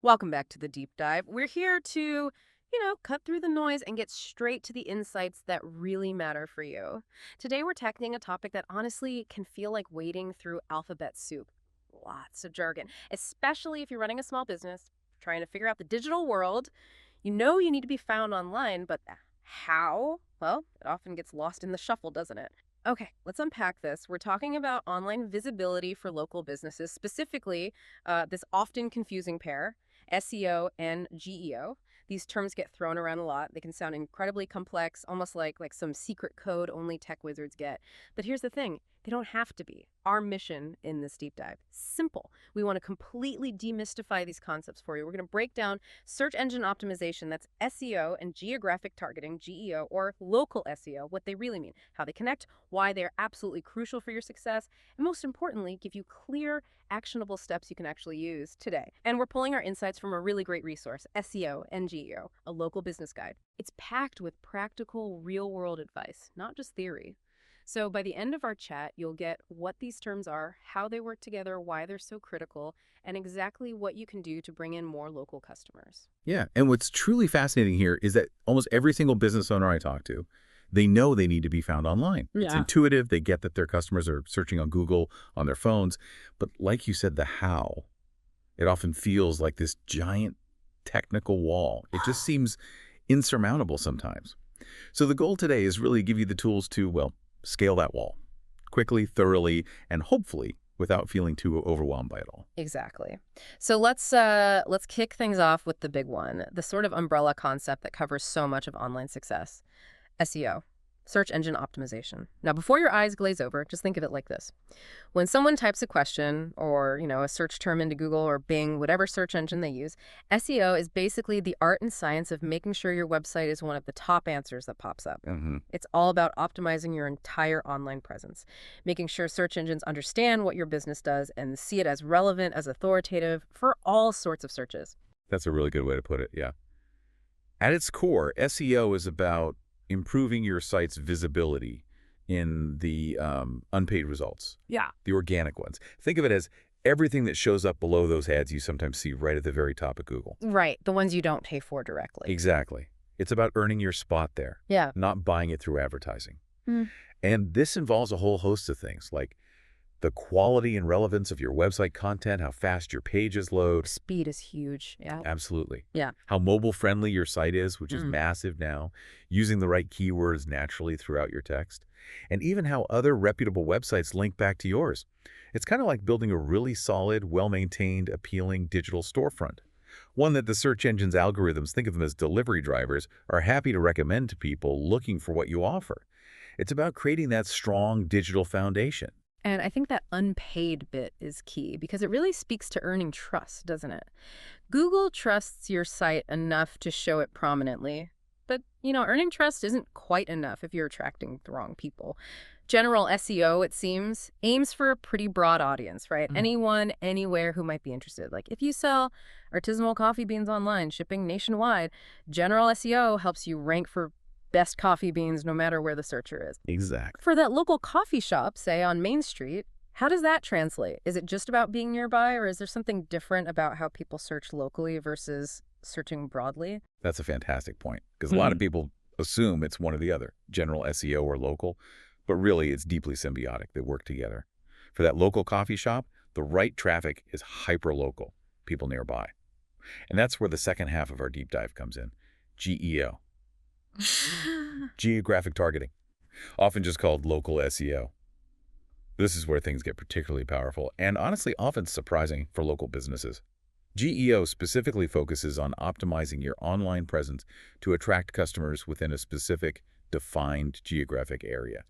Welcome back to the deep dive. We're here to, cut through the noise and get straight to the insights that really matter for you. Today, we're tackling a topic that honestly can feel like wading through alphabet soup. Lots of jargon, especially if you're running a small business, trying to figure out the digital world. You know you need to be found online, but how? Well, it often gets lost in the shuffle, doesn't it? Okay, let's unpack this. We're talking about online visibility for local businesses, specifically this often confusing pair, SEO and GEO. These terms get thrown around a lot. They can sound incredibly complex, almost like some secret code only tech wizards get. But here's the thing, they don't have to be. Our mission in this deep dive, simple. We want to completely demystify these concepts for you. We're going to break down search engine optimization, that's SEO, and geographic targeting, GEO, or local SEO, what they really mean, how they connect, why they're absolutely crucial for your success, and most importantly, give you clear, actionable steps you can actually use today. And we're pulling our insights from a really great resource, SEO and GEO, a local business guide. It's packed with practical, real-world advice, not just theory. So by the end of our chat, you'll get what these terms are, how they work together, why they're so critical, and exactly what you can do to bring in more local customers. Yeah, and what's truly fascinating here is that almost every single business owner I talk to, they know they need to be found online. Yeah. It's intuitive. They get that their customers are searching on Google, on their phones. But like you said, the how, it often feels like this giant technical wall. It just seems insurmountable sometimes. So the goal today is really give you the tools to, well, scale that wall quickly, thoroughly, and hopefully without feeling too overwhelmed by it all. Exactly. So let's kick things off with the big one, the sort of umbrella concept that covers so much of online success. SEO, search engine optimization. Now, before your eyes glaze over, just think of it like this. When someone types a question or, a search term into Google or Bing, whatever search engine they use, SEO is basically the art and science of making sure your website is one of the top answers that pops up. It's all about optimizing your entire online presence, making sure search engines understand what your business does and see it as relevant, as authoritative for all sorts of searches. That's a really good way to put it, yeah. At its core, SEO is about improving your site's visibility in the unpaid results. Yeah. The organic ones. Think of it as everything that shows up below those ads you sometimes see right at the very top of Google. Right. The ones you don't pay for directly. Exactly. It's about earning your spot there. Yeah. Not buying it through advertising. And this involves a whole host of things like the quality and relevance of your website content, how fast your pages load. Speed is huge. Yeah. Absolutely. Yeah. How mobile-friendly your site is, which is massive now, using the right keywords naturally throughout your text, and even how other reputable websites link back to yours. It's kind of like building a really solid, well-maintained, appealing digital storefront. One that the search engine's algorithms, think of them as delivery drivers, are happy to recommend to people looking for what you offer. It's about creating that strong digital foundation. And I think that unpaid bit is key because it really speaks to earning trust, doesn't it? Google trusts your site enough to show it prominently. But, earning trust isn't quite enough if you're attracting the wrong people. General SEO, it seems, aims for a pretty broad audience, right? Anyone, anywhere who might be interested. Like if you sell artisanal coffee beans online, shipping nationwide, general SEO helps you rank for best coffee beans no matter where the searcher is. Exactly. For that local coffee shop, say on Main Street, how does that translate? Is it just about being nearby, or is there something different about how people search locally versus searching broadly? That's a fantastic point, because a lot of people assume it's one or the other, general SEO or local, but really it's deeply symbiotic. They work together. For that local coffee shop, the right traffic is hyper-local, people nearby. And that's where the second half of our deep dive comes in, GEO. Geographic targeting, often just called local SEO. This is where things get particularly powerful and honestly often surprising for local businesses. GEO specifically focuses on optimizing your online presence to attract customers within a specific, defined geographic area.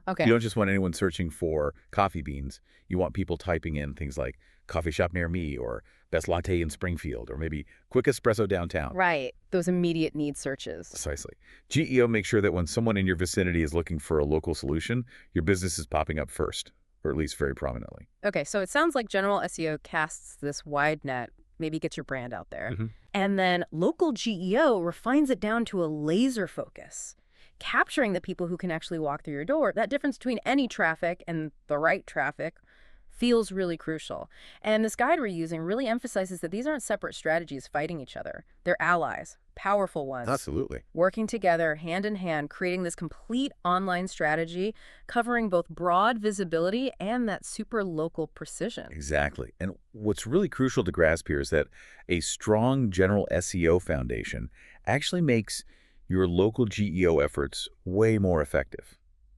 Okay. You don't just want anyone searching for coffee beans. You want people typing in things like coffee shop near me or best latte in Springfield or maybe quick espresso downtown. Right. Those immediate need searches. Precisely. GEO makes sure that when someone in your vicinity is looking for a local solution, your business is popping up first, or at least very prominently. Okay, so it sounds like general SEO casts this wide net, maybe gets your brand out there. And then local GEO refines it down to a laser focus, capturing the people who can actually walk through your door. That difference between any traffic and the right traffic feels really crucial. And this guide we're using really emphasizes that these aren't separate strategies fighting each other. They're allies, powerful ones, Absolutely. working together hand in hand, creating this complete online strategy covering both broad visibility and that super local precision. Exactly. And what's really crucial to grasp here is that a strong general SEO foundation actually makes your local GEO efforts way more effective.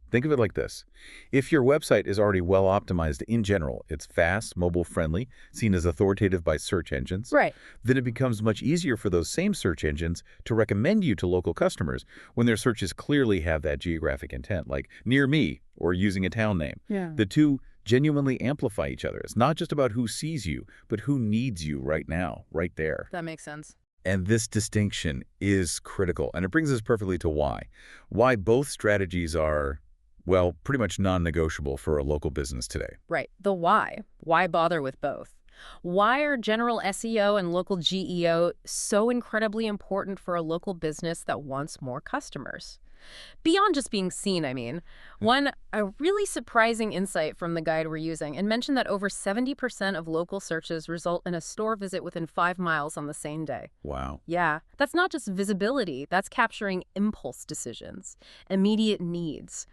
Think of it like this. If your website is already well optimized in general, it's fast, mobile-friendly, seen as authoritative by search engines, Right. then it becomes much easier for those same search engines to recommend you to local customers when their searches clearly have that geographic intent, like near me or using a town name. Yeah. The two genuinely amplify each other. It's not just about who sees you, but who needs you right now, right there. That makes sense. And this distinction is critical, and it brings us perfectly to why. Why both strategies are, well, pretty much non-negotiable for a local business today. Right. The why. Why bother with both? Why are general SEO and local GEO so incredibly important for a local business that wants more customers? Beyond just being seen, I mean. A really surprising insight from the guide we're using and mentioned that over 70% of local searches result in a store visit within 5 miles on the same day. Wow. Yeah, that's not just visibility, that's capturing impulse decisions, immediate needs,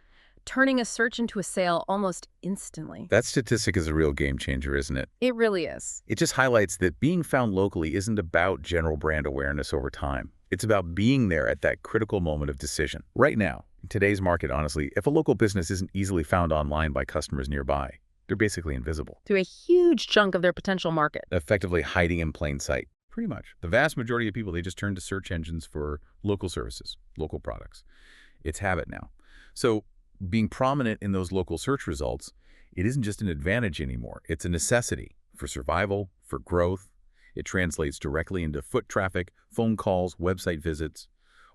turning a search into a sale almost instantly. That statistic is a real game changer, isn't it? It really is. It just highlights that being found locally isn't about general brand awareness over time. It's about being there at that critical moment of decision. Right now, in today's market, honestly, if a local business isn't easily found online by customers nearby, they're basically invisible, To a huge chunk of their potential market. effectively hiding in plain sight. Pretty much. The vast majority of people, they just turn to search engines for local services, local products. It's habit now. So being prominent in those local search results, it isn't just an advantage anymore. It's a necessity for survival, for growth. It translates directly into foot traffic, phone calls, website visits,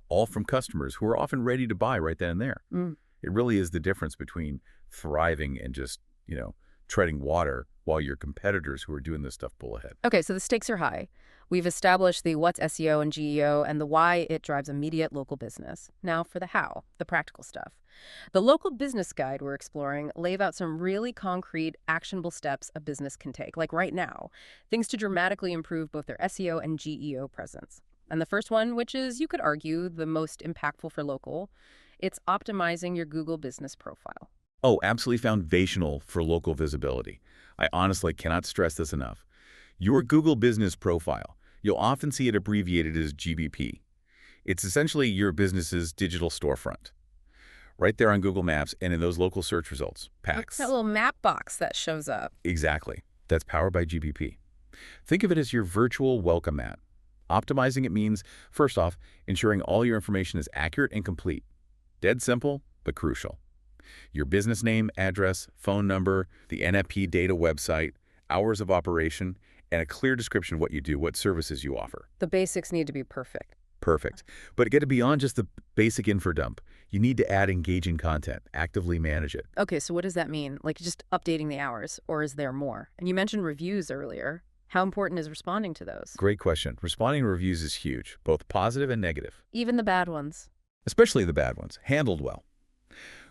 all from customers who are often ready to buy right then and there. Mm. It really is the difference between thriving and just, treading water while your competitors who are doing this stuff pull ahead. Okay, so the stakes are high. We've established the what's SEO and GEO and the why it drives immediate local business. Now for the how, the practical stuff. The local business guide we're exploring lays out some really concrete, actionable steps a business can take, like right now, things to dramatically improve both their SEO and GEO presence. And the first one, which is, you could argue, the most impactful for local, it's optimizing your Google business profile. Oh, absolutely foundational for local visibility. I honestly cannot stress this enough. Your Google business profile, you'll often see it abbreviated as GBP. It's essentially your business's digital storefront. Right there on Google Maps and in those local search results, It's packs. that little map box that shows up. Exactly. That's powered by GBP. Think of it as your virtual welcome mat. Optimizing it means, first off, ensuring all your information is accurate and complete. Dead simple, but crucial. Your business name, address, phone number, the NFP data website, hours of operation, and a clear description of what you do, what services you offer. The basics need to be perfect. Perfect. But get it beyond just the basic info dump. You need to add engaging content, actively manage it. Okay, so what does that mean? Like just updating the hours, or is there more? And you mentioned reviews earlier. How important is responding to those? Great question. Responding to reviews is huge, both positive and negative. Even the bad ones. Especially the bad ones, handled well.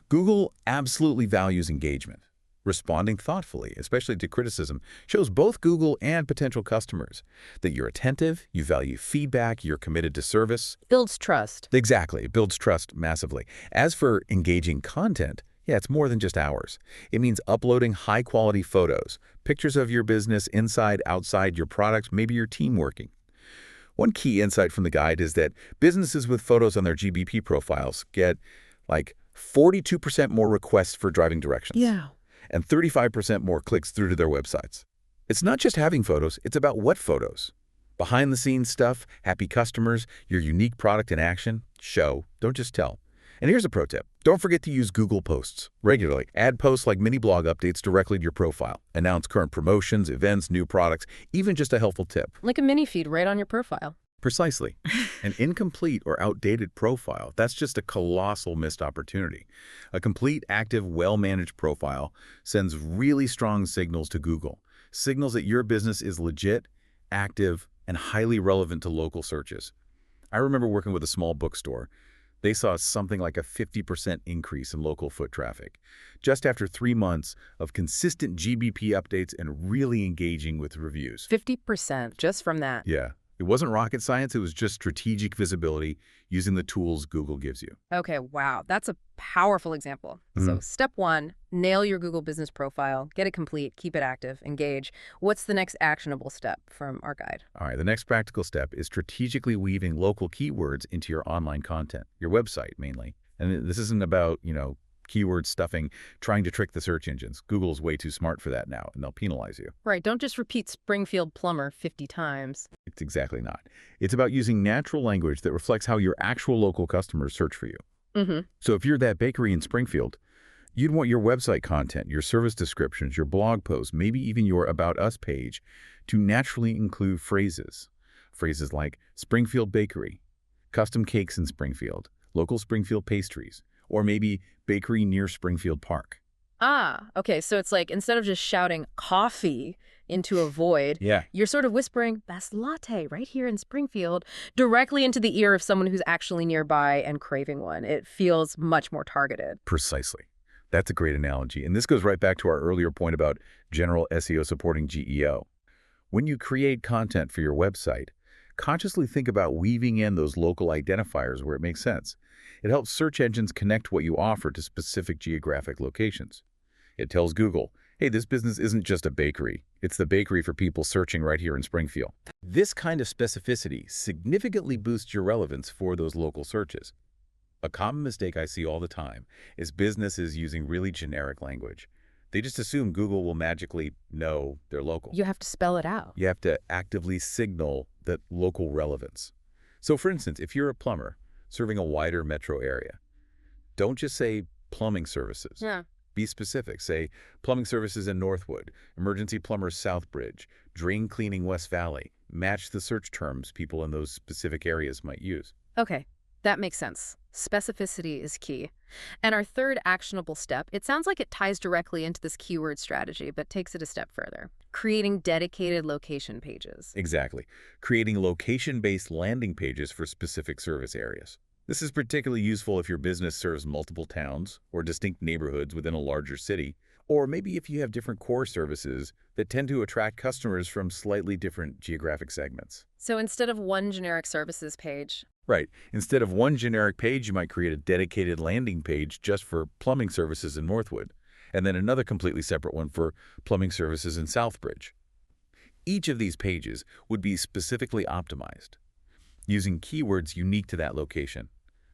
Google absolutely values engagement. Responding thoughtfully, especially to criticism, shows both Google and potential customers that you're attentive, you value feedback, you're committed to service. Builds trust. Exactly. It builds trust massively. As for engaging content, yeah, it's more than just hours. It means uploading high-quality photos, pictures of your business inside, outside, your products, maybe your team working. One key insight from the guide is that businesses with photos on their GBP profiles get like 42% more requests for driving directions. Yeah. And 35% more clicks through to their websites. It's not just having photos, it's about what photos. Behind-the-scenes stuff, happy customers, your unique product in action. Show, don't just tell. And here's a pro tip. Don't forget to use Google Posts regularly. Add posts like mini blog updates directly to your profile. Announce current promotions, events, new products, even just a helpful tip. Like a mini feed right on your profile. Precisely. An incomplete or outdated profile, that's just a colossal missed opportunity. A complete, active, well-managed profile sends really strong signals to Google. Signals that your business is legit, active, and highly relevant to local searches. I remember working with a small bookstore. They saw something like a 50% increase in local foot traffic, just after 3 months of consistent GBP updates and really engaging with reviews. 50% just from that. Yeah. It wasn't rocket science, it was just strategic visibility using the tools Google gives you. Okay, wow. That's a powerful example. So Mhm. step one, nail your Google business profile, get it complete, keep it active, engage. What's the next actionable step from our guide? All right, the next practical step is strategically weaving local keywords into your online content, your website mainly. And this isn't about, keyword stuffing, trying to trick the search engines. Google's way too smart for that now, and they'll penalize you. Right, don't just repeat Springfield plumber 50 times. It's exactly not. It's about using natural language that reflects how your actual local customers search for you. Mm-hmm. So if you're that bakery in Springfield, you'd want your website content, your service descriptions, your blog posts, maybe even your About Us page to naturally include phrases. Phrases like Springfield Bakery, custom cakes in Springfield, local Springfield pastries, or maybe bakery near Springfield Park. Ah, okay, so it's like instead of just shouting coffee into a void, Yeah. you're sort of whispering best latte right here in Springfield directly into the ear of someone who's actually nearby and craving one. It feels much more targeted. Precisely. That's a great analogy. And this goes right back to our earlier point about general SEO supporting GEO. When you create content for your website, consciously think about weaving in those local identifiers where it makes sense. It helps search engines connect what you offer to specific geographic locations. It tells Google, hey, this business isn't just a bakery. It's the bakery for people searching right here in Springfield. This kind of specificity significantly boosts your relevance for those local searches. A common mistake I see all the time is businesses using really generic language. They just assume Google will magically know they're local. You have to spell it out. You have to actively signal that local relevance. So for instance, if you're a plumber serving a wider metro area, don't just say plumbing services. Yeah. Be specific. Say plumbing services in Northwood, emergency plumbers Southbridge, drain cleaning West Valley. Match the search terms people in those specific areas might use. Okay, that makes sense. Specificity is key. And our third actionable step, it sounds like it ties directly into this keyword strategy, but takes it a step further. Creating dedicated location pages. Exactly. Creating location-based landing pages for specific service areas. This is particularly useful if your business serves multiple towns or distinct neighborhoods within a larger city, or maybe if you have different core services that tend to attract customers from slightly different geographic segments. So instead of one generic services page, Right. Instead of one generic page, you might create a dedicated landing page just for plumbing services in Northwood, and then another completely separate one for plumbing services in Southbridge. Each of these pages would be specifically optimized, using keywords unique to that location,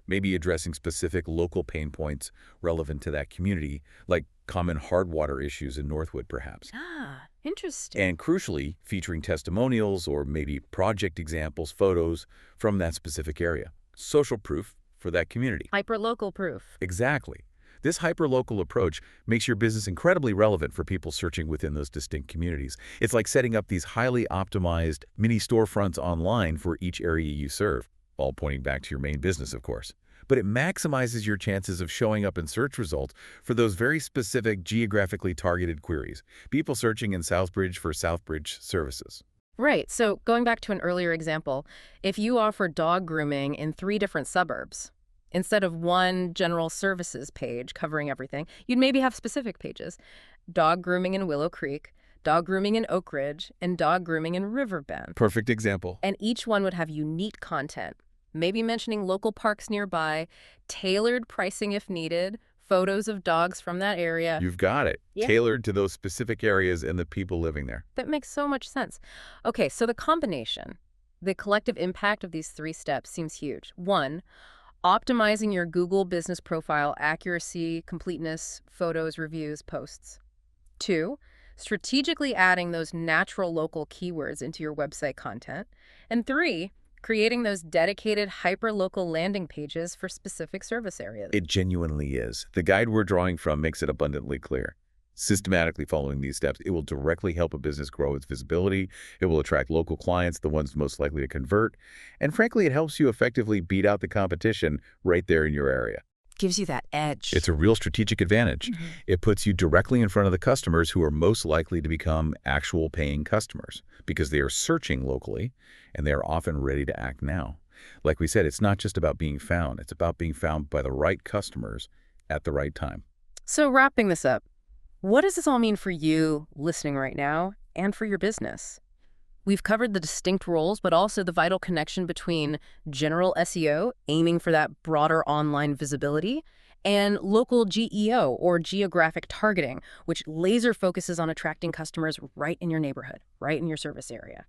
maybe addressing specific local pain points relevant to that community, like common hard water issues in Northwood, perhaps. Ah, interesting. And crucially, featuring testimonials or maybe project examples, photos from that specific area. Social proof for that community. Hyperlocal proof. Exactly. This hyperlocal approach makes your business incredibly relevant for people searching within those distinct communities. It's like setting up these highly optimized mini storefronts online for each area you serve, all pointing back to your main business, of course. But it maximizes your chances of showing up in search results for those very specific geographically targeted queries, people searching in Southbridge for Southbridge services. Right. So going back to an earlier example, if you offer dog grooming in 3 different suburbs, instead of one general services page covering everything, you'd maybe have specific pages. Dog grooming in Willow Creek, dog grooming in Oak Ridge, and dog grooming in Riverbend. Perfect example. And each one would have unique content, maybe mentioning local parks nearby, tailored pricing if needed, photos of dogs from that area. You've got it. Yeah. Tailored to those specific areas and the people living there. That makes so much sense. Okay, so the combination, the collective impact of these 3 steps seems huge. 1, optimizing your Google business profile accuracy, completeness, photos, reviews, posts. 2, strategically adding those natural local keywords into your website content. And 3, creating those dedicated hyperlocal landing pages for specific service areas. It genuinely is. The guide we're drawing from makes it abundantly clear. Systematically following these steps, it will directly help a business grow its visibility. It will attract local clients, the ones most likely to convert. And frankly, it helps you effectively beat out the competition right there in your area. Gives you that edge. It's a real strategic advantage. It puts you directly in front of the customers who are most likely to become actual paying customers because they are searching locally and they are often ready to act now. Like we said, it's not just about being found. It's about being found by the right customers at the right time. So wrapping this up, what does this all mean for you listening right now and for your business? We've covered the distinct roles, but also the vital connection between general SEO, aiming for that broader online visibility, and local GEO, or geographic targeting, which laser focuses on attracting customers right in your neighborhood, right in your service area.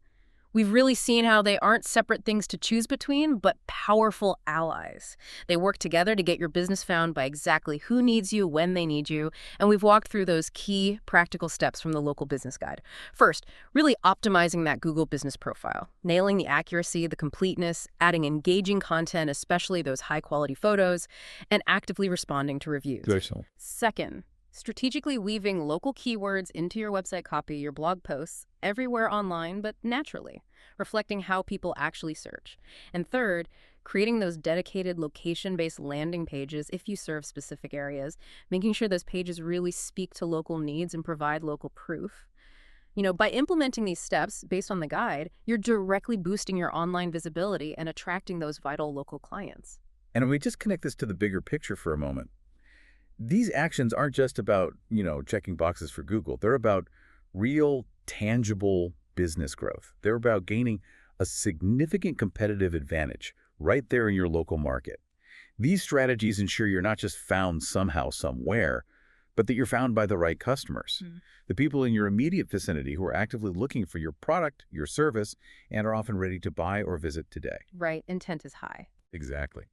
We've really seen how they aren't separate things to choose between, but powerful allies. They work together to get your business found by exactly who needs you when they need you, and we've walked through those key practical steps from the local business guide. First, really optimizing that Google business profile, nailing the accuracy, the completeness, adding engaging content, especially those high-quality photos, and actively responding to reviews. Very simple. Second, strategically weaving local keywords into your website copy, your blog posts, everywhere online, but naturally, reflecting how people actually search. And third, creating those dedicated location-based landing pages if you serve specific areas, making sure those pages really speak to local needs and provide local proof. By implementing these steps based on the guide, you're directly boosting your online visibility and attracting those vital local clients. And if we just connect this to the bigger picture for a moment, these actions aren't just about, checking boxes for Google. They're about real, tangible business growth. They're about gaining a significant competitive advantage right there in your local market. These strategies ensure you're not just found somehow, somewhere, but that you're found by the right customers. The people in your immediate vicinity who are actively looking for your product, your service, and are often ready to buy or visit today. Right, intent is high. Exactly.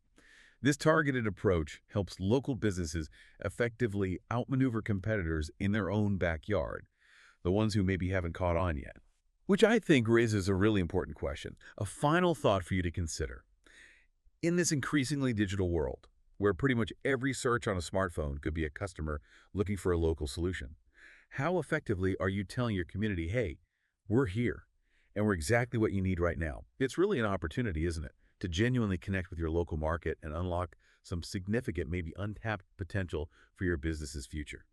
This targeted approach helps local businesses effectively outmaneuver competitors in their own backyard, the ones who maybe haven't caught on yet. Which I think raises a really important question, a final thought for you to consider. In this increasingly digital world, where pretty much every search on a smartphone could be a customer looking for a local solution, how effectively are you telling your community, hey, we're here, and we're exactly what you need right now? It's really an opportunity, isn't it, to genuinely connect with your local market and unlock some significant, maybe untapped potential for your business's future.